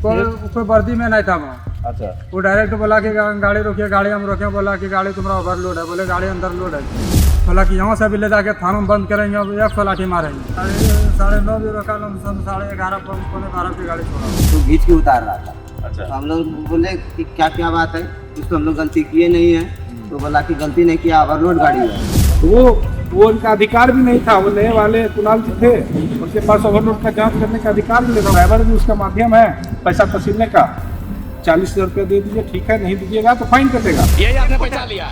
कोई वर्दी में नहीं था वहाँ। अच्छा, वो डायरेक्ट बोला कि गाड़ी रोकिए, गाड़ी हम रोके, बोला कि गाड़ी तुम्हारा ओवरलोड है, बोले गाड़ी अंदर लोड है, बोला कि यहाँ से भी ले जाके थाना में बंद करेंगे, अब 100 लाठी मारेंगे। 9:30 बजे रोका, 11:30 पौने 12 की गाड़ी छोड़ा तो घींच के उतार रहा था। अच्छा, तो हम लोग बोले कि क्या बात है, कुछ तो हम लोग गलती किए नहीं है। तो बोला कि गलती नहीं किया, ओवरलोड गाड़ी है। तो वो उनका अधिकार भी नहीं था। वो नए वाले कुणाल जी थे, उनके पास ओवरलोड का जांच करने का अधिकार भी नहीं था। ड्राइवर भी उसका माध्यम है पैसा वसूलने का। 40,000 रुपये दे दीजिए, ठीक है, नहीं दीजिएगा तो फाइन कटेगा। यही आपने पैसा लिया।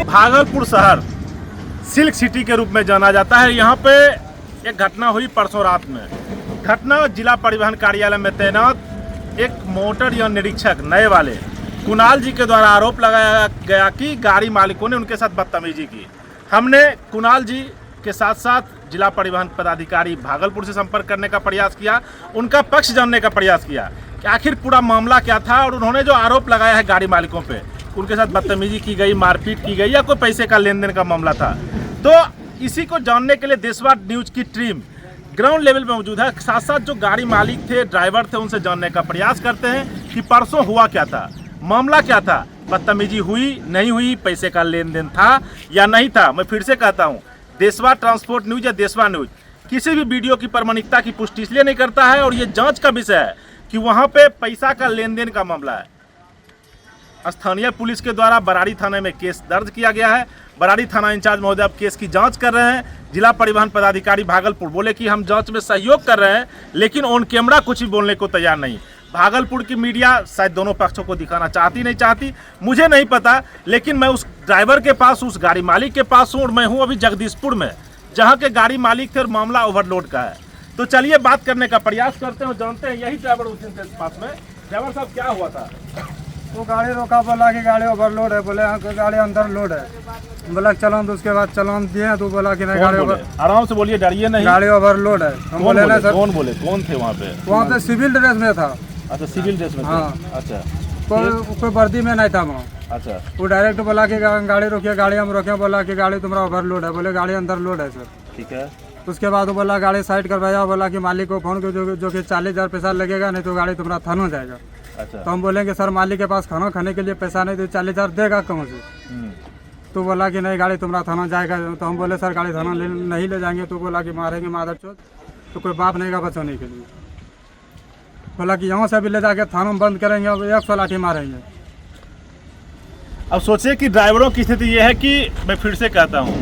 भागलपुर शहर सिल्क सिटी के रूप में जाना जाता है। यहाँ पे एक घटना हुई परसों रात में। घटना जिला परिवहन कार्यालय में तैनात एक मोटर यान निरीक्षक नए वाले कुणाल जी के द्वारा आरोप लगाया गया कि गाड़ी मालिकों ने उनके साथ बदतमीजी की। हमने कुणाल जी के साथ साथ जिला परिवहन पदाधिकारी भागलपुर से संपर्क करने का प्रयास किया, उनका पक्ष जानने का प्रयास किया कि आखिर पूरा मामला क्या था और उन्होंने जो आरोप लगाया है गाड़ी मालिकों पे, उनके साथ बदतमीजी की गई, मारपीट की गई या कोई पैसे का लेन देन का मामला था। तो इसी को जानने के लिए देशवा न्यूज की टीम ग्राउंड लेवल पे मौजूद है। साथ साथ जो गाड़ी मालिक थे, ड्राइवर थे, उनसे जानने का प्रयास करते हैं कि परसों हुआ क्या था, मामला क्या था, बदतमीजी हुई नहीं हुई, पैसे का लेन देन था या नहीं था। मैं फिर से कहता हूँ, देशवा ट्रांसपोर्ट न्यूज या देशवा न्यूज किसी भी वीडियो की प्रामाणिकता की पुष्टि इसलिए नहीं करता है और ये जांच का विषय है कि वहाँ पे पैसा का लेन देन का मामला है। स्थानीय पुलिस के द्वारा बराड़ी थाने में केस दर्ज किया गया है। बराड़ी थाना इंचार्ज महोदय अब केस की जांच कर रहे हैं। जिला परिवहन पदाधिकारी भागलपुर बोले कि हम जांच में सहयोग कर रहे हैं, लेकिन ऑन कैमरा कुछ भी बोलने को तैयार नहीं। भागलपुर की मीडिया शायद दोनों पक्षों को दिखाना चाहती नहीं चाहती, मुझे नहीं पता, लेकिन मैं उस ड्राइवर के पास, उस गाड़ी मालिक के पास हूँ और मैं हूँ अभी जगदीशपुर में, जहाँ के गाड़ी मालिक थे और मामला ओवरलोड का है। तो चलिए बात करने का प्रयास करते हैं और जानते हैं यही ड्राइवर उस दिन के पास में। ड्राइवर साहब, क्या हुआ था? वो गाड़ी रोका, बोला कि गाड़ी ओवरलोड है, बोले हाँ गाड़ी अंदर लोड है, बोला चलान। तो उसके बाद चलान दिए तो बोला कि नहीं गाड़ी आराम से बोलिए, डरिए नहीं, गाड़ी ओवरलोड है। हम बोले ना सर। कौन बोले? कौन थे वहाँ पे? वहाँ पे सिविल ड्रेस में था। अच्छा, सिविल ड्रेस में थे। हाँ। अच्छा, कोई वर्दी में नहीं था वहाँ। अच्छा, वो डायरेक्ट बोला कि गाड़ी रोकिए, गाड़ी हम रोके, बोला कि गाड़ी तुम्हारा ओवरलोड है, बोले गाड़ी अंदर लोड है सर। ठीक है। उसके बाद वो बोला गाड़ी साइड करवाया, बोला कि मालिक को फोन जो कि 40,000 पैसा लगेगा, नहीं तो गाड़ी तुम्हारा थाना जाएगा। अच्छा, तो हम बोलेंगे सर मालिक के पास खाना खाने के लिए पैसा नहीं, तो 40,000 देगा कहाँ से? तो बोला कि नहीं गाड़ी तुम्हारा थाना जाएगा। तो हम बोले सर गाड़ी थाना नहीं ले जाएंगे। तो बोला कि मारेंगे मादर चौथ, तो कोई बाप नहीं का बचाने के लिए। बोला कि यहाँ से भी ले जाके थाना में बंद करेंगे, अब 100 लाठी मारेंगे। अब सोचिए कि ड्राइवरों की स्थिति ये है कि मैं फिर से कहता हूँ,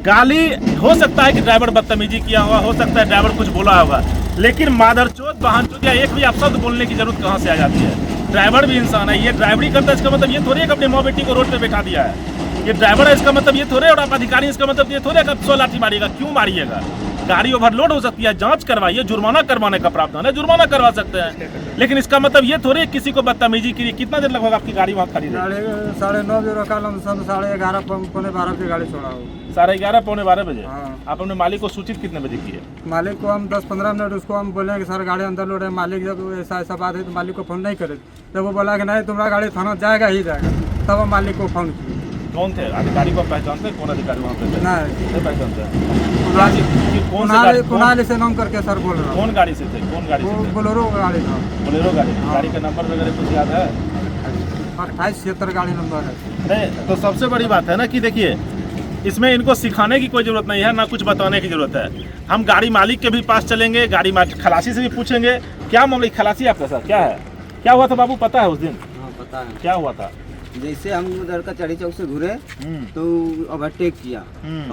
गाली हो सकता है कि ड्राइवर बदतमीजी किया हुआ, हो सकता है ड्राइवर कुछ बोला होगा, लेकिन मादरचोद, बहनचोद या एक भी अपशब्द बोलने की जरूरत कहाँ से आ जाती है? ड्राइवर भी इंसान है, ये ड्राइवरी करता है, इसका मतलब ये थोड़ी है कि अपनी माँ बेटी को रोड पे बैठा दिया है। ये ड्राइवर है, इसका मतलब ये थोड़े, और आप अधिकारी इसका मतलब ये थोड़े कि 100 लाठी मारिएगा। क्यों मारिएगा? गाड़ी ओवरलोड हो सकती है, जांच करवाइए, जुर्माना करवाने का प्रावधान है, जुर्माना करवा सकते हैं, लेकिन इसका मतलब ये थोड़े किसी को बदतमीजी की। कितना देर लगभग आपकी गाड़ी वहाँ खड़ी रही? 9:30 बजे रोका, 11:30 पौने 12 की गाड़ी छोड़ा हो। 11:30 पौने 12 बजे? हाँ। आप अपने मालिक को सूचित कितने बजे किए? मालिक को हम 10-15 मिनट उसको हम बोले कि सर गाड़ी अंदर लोड है। मालिक जब ऐसा बात है तो मालिक को फोन नहीं करे। जब वो बोला कि नहीं तुम्हारा गाड़ी थाना जाएगा ही जाएगा, तब हम मालिक को फोन किए। कौन थे अधिकारी को पहचानते हैं? कौन अधिकारी वहाँ पे थे? नहीं पहचानते हैं। कुणाल से नाम करके सर बोल रहा हूँ। कौन गाड़ी से थे? कौन गाड़ी से थे? बोलेरो गाड़ी था। बोलेरो गाड़ी? गाड़ी का नंबर वगैरह कुछ याद है? 2876 गाड़ी नंबर है। नहीं, तो सबसे बड़ी बात है ना कि देखिए, इसमें इनको सिखाने की कोई ज़रूरत नहीं है, ना कुछ बताने की ज़रूरत है। हम गाड़ी मालिक के भी पास चलेंगे, गाड़ी मालिक खलासी से भी पूछेंगे क्या मामला। खलासी आपका सर क्या है? क्या हुआ था बाबू, पता है उस दिन? हाँ पता है। क्या हुआ था? जैसे हम उधर का चढ़ी चौक से घुरे तो ओवरटेक किया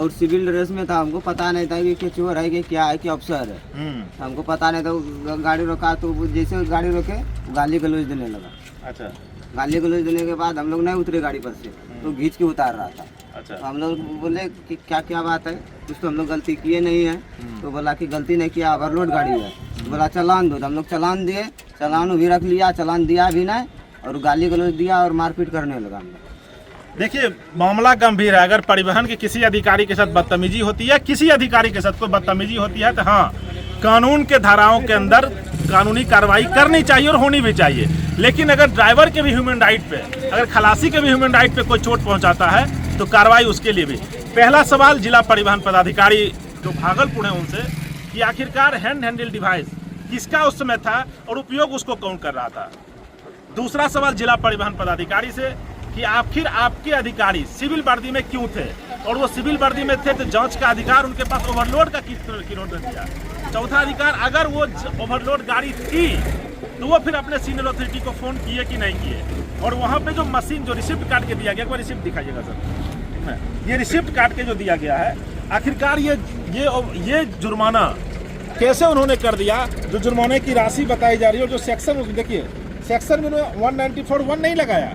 और सिविल ड्रेस में था। हमको पता नहीं था कि चोर है कि क्या है कि अफसर है, हमको पता नहीं था। गाड़ी रोका तो जैसे गाड़ी रोके गाली गलौज देने लगा। अच्छा, गाली गलौज देने के बाद हम लोग नहीं उतरे गाड़ी पर से, तो घींच के उतार रहा था। अच्छा, तो हम लोग बोले कि क्या बात है, कुछ तो हम लोग गलती किए नहीं है। तो बोला कि गलती नहीं किया, ओवरलोड गाड़ी है। बोला चलान दो, तो हम लोग चलान दिए, चलान भी रख लिया, चलान दिया भी नहीं और गाली गलौज दिया और मारपीट करने लगा। देखिए मामला गंभीर है। अगर परिवहन के किसी अधिकारी के साथ बदतमीजी होती है, किसी अधिकारी के साथ कोई बदतमीजी होती है, तो हाँ, कानून के धाराओं के अंदर कानूनी कार्रवाई करनी चाहिए और होनी भी चाहिए। लेकिन अगर ड्राइवर के भी ह्यूमन राइट पे, अगर खलासी के भी ह्यूमन राइट पे कोई चोट पहुंचाता है तो कार्रवाई उसके लिए भी। पहला सवाल जिला परिवहन पदाधिकारी जो भागलपुर है उनसे कि आखिरकार हैंड हैंडल डिवाइस किसका उस समय था और उपयोग उसको कौन कर रहा था। दूसरा सवाल जिला परिवहन पदाधिकारी से कि आखिर आपके अधिकारी सिविल वर्दी में क्यों थे, और वो सिविल वर्दी में थे तो जांच का अधिकार उनके पास ओवरलोड का किन्होंने दिया। चौथा अधिकार, अगर वो ओवरलोड गाड़ी थी तो वो फिर अपने सीनियर अथॉरिटी को फोन किए कि नहीं किए, और वहाँ पे जो मशीन जो रिसिप्ट काट के दिया गया, एक बार रिसिप्ट दिखाइएगा सर, ये रिसिप्ट काट के जो दिया गया है, आखिरकार ये जुर्माना कैसे उन्होंने कर दिया। जो जुर्माने की राशि बताई जा रही है और जो सेक्शन, देखिए सेक्शन में 194(1) नहीं लगाया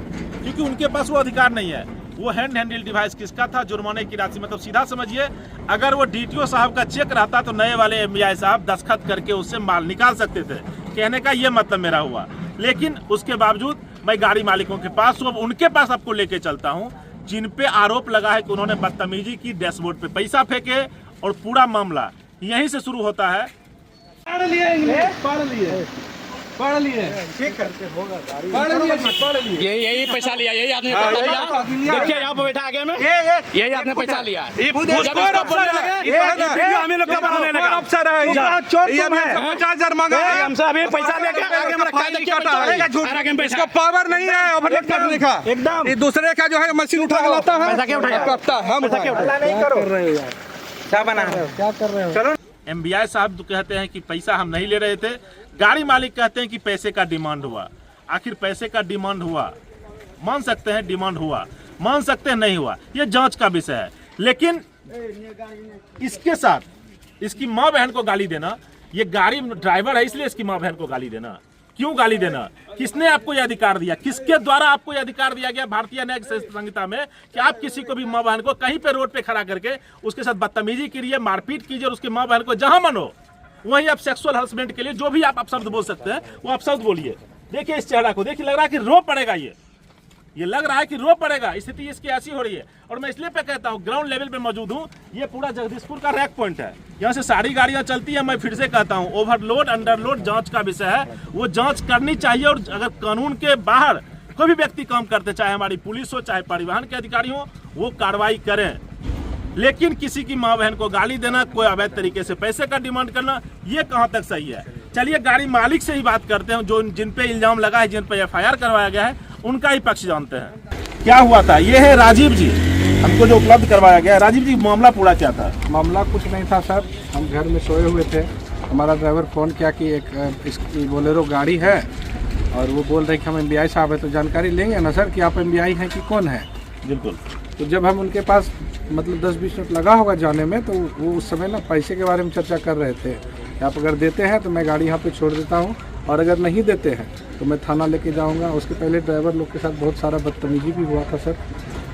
क्योंकि उनके पास वो अधिकार नहीं है। वो हैंड हैंडल डिवाइस किसका था, जुर्माने की राशि, मतलब सीधा समझिए अगर वो DTO साहब का चेक रहता तो नए वाले MBI साहब दस्तखत करके उससे माल निकाल सकते थे। कहने का ये मतलब मेरा हुआ, लेकिन उसके बावजूद मैं गाड़ी मालिकों के पास हूँ, अब उनके पास आपको लेके चलता हूँ जिन पे आरोप लगा है कि उन्होंने बदतमीजी की, डैशबोर्ड पे पैसा फेंके, और पूरा मामला यहीं से शुरू होता है। पढ़ लिए ठीक करके होगा गाड़ी पढ़ लिए यही पैसा लिया, यही आपने पैसा लिया। देखिए यहाँ पे बैठा आगे में, यही आपने पैसा लिया। अफसर है, ये 50,000 मांगा हमसे, अभी पैसा लेके आगे में रखा है, इसका पावर नहीं है ओवरलोड करने का। एकदम ये दूसरे का जो है मशीन उठा के लाता है, पैसा क्या उठाया, हम नहीं कर रहे हो यार, क्या बना है, क्या कर रहे हो। चलो MBI साहब तो कहते हैं कि पैसा हम नहीं ले रहे थे, गाड़ी मालिक कहते हैं कि पैसे का डिमांड हुआ। आखिर पैसे का डिमांड हुआ, मान सकते हैं डिमांड हुआ, मान सकते हैं नहीं हुआ, ये जांच का विषय है। लेकिन इसके साथ इसकी माँ बहन को गाली देना, ये गाड़ी ड्राइवर है इसलिए इसकी माँ बहन को गाली देना, क्यों गाली देना, किसने आपको यह अधिकार दिया, किसके द्वारा आपको यह अधिकार दिया गया भारतीय न्यायिक संहिता में कि आप किसी को भी माँ बहन को कहीं पे रोड पे खड़ा करके उसके साथ बदतमीजी कीजिए, मारपीट कीजिए, और उसके माँ बहन को जहां मन हो वहीं आप सेक्सुअल हरासमेंट के लिए जो भी आप अपशब्द बोल सकते हैं वो अपशब्द बोलिए। देखिए इस चेहरा को देखिए, लग रहा है कि रो पड़ेगा, ये लग रहा है कि रो पड़ेगा, स्थिति इसकी ऐसी हो रही है। और मैं इसलिए पे कहता हूँ ग्राउंड लेवल पे मौजूद हूँ, ये पूरा जगदीशपुर का रैक पॉइंट है, यहाँ से सारी गाड़ियाँ चलती हैं। मैं फिर से कहता हूँ ओवरलोड अंडरलोड जांच का विषय है, वो जांच करनी चाहिए, और अगर कानून के बाहर कोई भी व्यक्ति काम करते, चाहे हमारी पुलिस हो, चाहे परिवहन के अधिकारी हो, वो कार्रवाई करें। लेकिन किसी की माँ बहन को गाली देना, कोई अवैध तरीके से पैसे का डिमांड करना, ये कहाँ तक सही है। चलिए गाड़ी मालिक से ही बात करते हैं, जो जिन पे इल्जाम लगा है, जिन पे FIR करवाया गया है, उनका ही पक्ष जानते हैं। क्या हुआ था, ये है राजीव जी, हमको जो उपलब्ध करवाया गया है। राजीव जी, मामला पूरा क्या था? मामला कुछ नहीं था सर, हम घर में सोए हुए थे, हमारा ड्राइवर फ़ोन किया कि एक बोलेरो गाड़ी है और वो बोल रहे कि हम MBI साहब है, तो जानकारी लेंगे ना सर कि आप MBI हैं कि कौन है। बिल्कुल। तो जब हम उनके पास मतलब 10-20 मिनट लगा होगा जाने में, तो वो उस समय ना पैसे के बारे में चर्चा कर रहे थे कि आप अगर देते हैं तो मैं गाड़ी यहाँ पे छोड़ देता हूँ, और अगर नहीं देते हैं तो मैं थाना लेके जाऊँगा। उसके पहले ड्राइवर लोग के साथ बहुत सारा बदतमीजी भी हुआ था सर।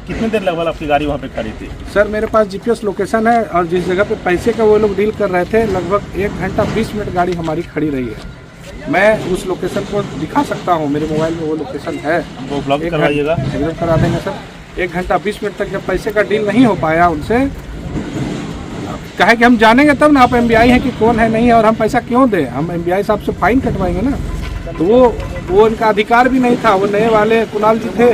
कितने देर लगभग आपकी गाड़ी वहाँ पे खड़ी थी? सर मेरे पास GPS लोकेशन है, और जिस जगह पे पैसे का वो लोग डील कर रहे थे, लगभग 1 घंटा 20 मिनट गाड़ी हमारी खड़ी रही है। मैं उस लोकेशन को दिखा सकता हूँ, मेरे मोबाइल में वो लोकेशन है, वो उपलब्ध करवाइएगा। एकदम करा देंगे सर। 1 घंटा 20 मिनट तक जब पैसे का डील नहीं हो पाया उनसे, कहे कि हम जानेंगे तब ना आप MBI हैं कि कौन है नहीं है, और हम पैसा क्यों दें, हम MBI साहब से फाइन कटवाएंगे ना। तो वो उनका अधिकार भी नहीं था, वो नए वाले कुणाल जी थे,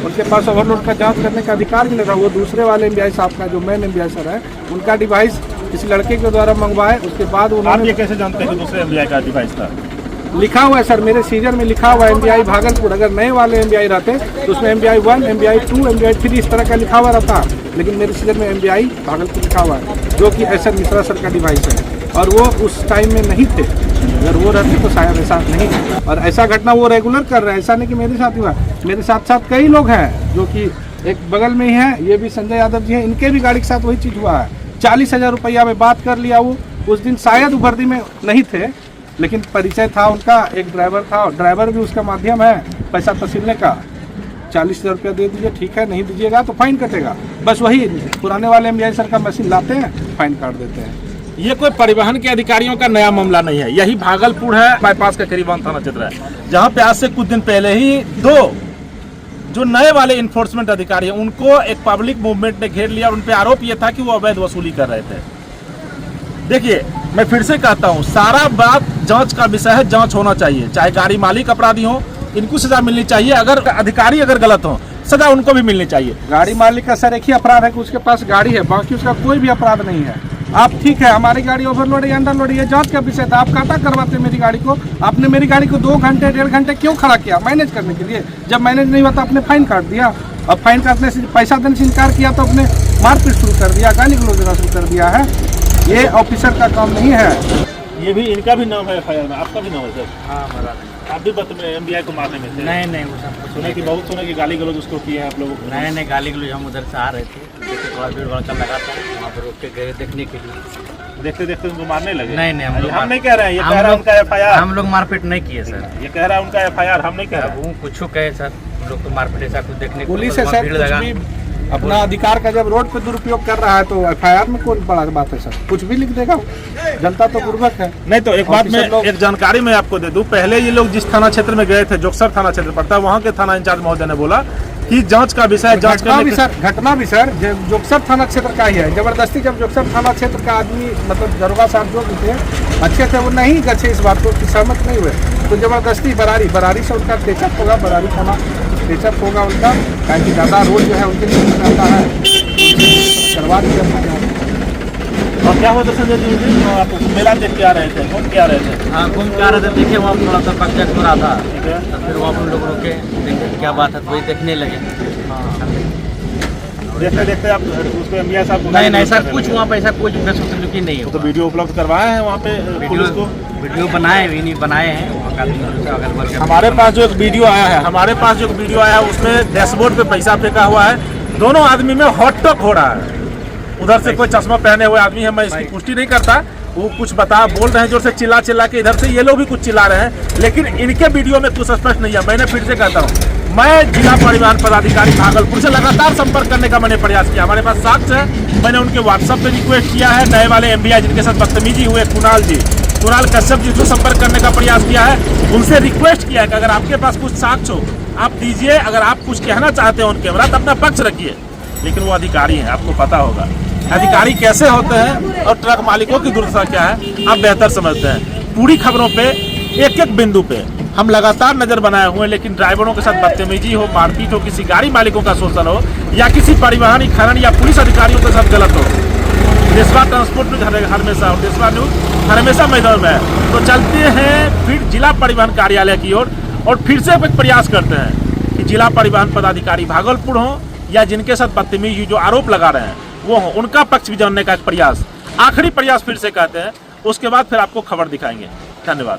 उनके पास ओवरलोड का जांच करने का अधिकार भी नहीं था। वो दूसरे वाले MBI साहब का, जो मेन MBI सर है, उनका डिवाइस किसी लड़के के द्वारा मंगवाए, उसके बाद उन्होंने। आप ये कैसे जानते हैं कि दूसरे MBI का डिवाइस था? लिखा हुआ है सर, मेरे सीजर में लिखा हुआ है MBI भागलपुर। अगर नए वाले MBI रहते तो उसमें MBI 1, MBI 2, MBI 3 इस तरह का लिखा हुआ रहता, लेकिन मेरे सीजर में MBI भागलपुर लिखा हुआ है, जो कि SN मिश्रा सर का डिवाइस है, और वो उस टाइम में नहीं थे। अगर वो रहते तो शायद ऐसा नहीं, और ऐसा घटना वो रेगुलर कर रहे हैं, ऐसा नहीं कि मेरे साथ हुआ। मेरे साथ साथ कई लोग हैं जो कि एक बगल में ही हैं, ये भी संजय यादव जी हैं, इनके भी गाड़ी के साथ वही चीज़ हुआ है। 40,000 रुपया में बात कर लिया, वो उस दिन शायद वर्दी में नहीं थे, लेकिन परिचय था उनका, एक ड्राइवर था, और ड्राइवर भी उसका माध्यम है पैसा तसीलने का। 40,000 रुपया दे दीजिए, ठीक है, नहीं दीजिएगा तो फाइन कटेगा। बस वही पुराने वाले MBI सर का मशीन लाते हैं, फाइन काट देते हैं। ये कोई परिवहन के अधिकारियों का नया मामला नहीं है, यही भागलपुर है, बाईपास का करीबन थाना क्षेत्र है, जहाँ पे आज से कुछ दिन पहले ही 2 जो नए वाले इन्फोर्समेंट अधिकारी हैं, उनको एक पब्लिक मूवमेंट ने घेर लिया, और उन पे आरोप ये था कि वो अवैध वसूली कर रहे थे। देखिए मैं फिर से कहता हूँ, सारा बात जांच का विषय है, जांच होना चाहिए, चाहे गाड़ी मालिक अपराधी हो, इनको सजा मिलनी चाहिए, अगर अधिकारी अगर गलत हो सजा उनको भी मिलनी चाहिए। गाड़ी मालिक का सर एक ही अपराध है कि उसके पास गाड़ी है, बाकी उसका कोई भी अपराध नहीं है। आप ठीक है हमारी गाड़ी ओवरलोड है या अंडरलोड है, ये जांच का विषय था। आप काटा करवाते मेरी गाड़ी को, आपने मेरी गाड़ी को 2 घंटे 1.5 घंटे क्यों खड़ा किया? मैनेज करने के लिए। जब मैनेज नहीं हुआ तो आपने फाइन काट दिया। अब फाइन काटने से पैसा देने से इनकार किया तो आपने मारपीट शुरू कर दिया, गाली गलौज देना शुरू कर दिया है। ये ऑफिसर का काम नहीं है। ये भी इनका भी नाम है एफआईआर में, आपका भी नाम है सर? हाँ हमारा आप भी एमबीआई को मारने में थे? नहीं वो सब सुने कि बहुत सुने कि गाली गलौज उसको किए हैं आप लोगों को? नहीं गाली गलौज हम उधर से आ रहे थे, देखते थोड़ा भीड़ भड़का लगा था, वहाँ पर रुक के गए देखने के लिए। देखते देखते उनको मारने लगे? नहीं हम नहीं कह रहे हैं, ये कह रहा है उनका एफआईआर। हम लोग मारपीट नहीं किए सर। ये कह रहा है उनका एफआईआर, हम नहीं कह रहे। वो कुछ कहे सर, हम लोग तो मारपीट ऐसा कुछ देखने को पुलिस है वहाँ सर, भीड़ कुछ लगा। भी अपना अधिकार का जब रोड पे दुरुपयोग कर रहा है तो एफआईआर में कौन बड़ा बात है सर? कुछ भी लिख देगा, जनता तो बुर्बक है। नहीं तो एक बात मैं एक जानकारी मैं आपको दे दूं, पहले ये लोग जिस थाना क्षेत्र में गए थे, जोगसर थाना क्षेत्र पड़ता है, वहाँ के थाना इंचार्ज महोदय ने बोला कि जांच का विषय जांच घटना भी सर जोगसर थाना क्षेत्र का ही है। जबरदस्ती जब जोगसर थाना क्षेत्र का आदमी मतलब दरोगा साहब जो भी थे अच्छे थे, वो नहीं गए इस बात को कि सहमत नहीं हुए, तो जबरदस्ती बरारी से उनका टेचअप होगा, बरारी थाना टेचअप होगा उनका, ताकि ज़्यादा रोड जो है उनके लिए रहता है, करवा दिया। और क्या हुआ था संजय जी, आप मेला देख के आ रहे थे, घूम के आ रहे थे? हाँ घूम के आ रहे थे, देखे वहाँ थोड़ा सा कब्जा हो रहा था, तो फिर वहाँ हम लोग रुके, देखे क्या बात है, तो वही देखने लगे। देखते देखते आप उसको एमबीआई साहब को? नहीं सर, कुछ वहाँ पे ऐसा कुछ फैसिलिटी नहीं है। तो वीडियो उपलब्ध करवाए हैं वहाँ पे पुलिस को? वीडियो बनाए भी नहीं, बनाए हैं अगल हमारे पास जो एक वीडियो आया है उसमें डैशबोर्ड पे पैसा फेंका हुआ है, दोनों आदमी में हॉट-टॉक हो रहा है। उधर से कोई चश्मा पहने हुए आदमी है, मैं इसकी पुष्टि नहीं करता, वो कुछ बोल रहे हैं जोर से, चिल्ला के, इधर से ये लोग भी कुछ चिल्ला रहे हैं, लेकिन इनके वीडियो में कुछ स्पष्ट नहीं है। मैंने फिर से कहता हूँ, मैं जिला परिवहन पदाधिकारी भागलपुर से लगातार संपर्क करने का मैंने प्रयास किया, हमारे पास साक्ष्य है। मैंने उनके व्हाट्सएप पे रिक्वेस्ट किया है, नए वाले एमबीआई जिनके साथ बदतमीजी हुए कुणाल कश्यप जी से संपर्क करने का प्रयास किया है, उनसे रिक्वेस्ट किया है कि अगर आपके पास कुछ साक्ष्य हो आप दीजिए, अगर आप कुछ कहना चाहते हैं ऑन कैमरा तो अपना पक्ष रखिए। लेकिन वो अधिकारी हैं, आपको पता होगा अधिकारी कैसे होते हैं और ट्रक मालिकों की दुर्दशा क्या है आप बेहतर समझते हैं। पूरी खबरों पे एक बिंदु पे हम लगातार नजर बनाए हुए हैं, लेकिन ड्राइवरों के साथ बदतमीजी हो, मारपीट हो, किसी गाड़ी मालिकों का शोषण हो, या किसी परिवहन खनन या पुलिस अधिकारियों के साथ गलत हो, देशवा ट्रांसपोर्ट न्यूज हमेशा और देशवा न्यूज हमेशा मैदान में है। तो चलते हैं फिर जिला परिवहन कार्यालय की ओर और फिर से एक प्रयास करते हैं कि जिला परिवहन पदाधिकारी भागलपुर हो या जिनके साथ बदतमीजी जो आरोप लगा रहे हैं वो हो, उनका पक्ष भी जानने का एक प्रयास, आखिरी प्रयास फिर से कहते हैं, उसके बाद फिर आपको खबर दिखाएंगे। धन्यवाद।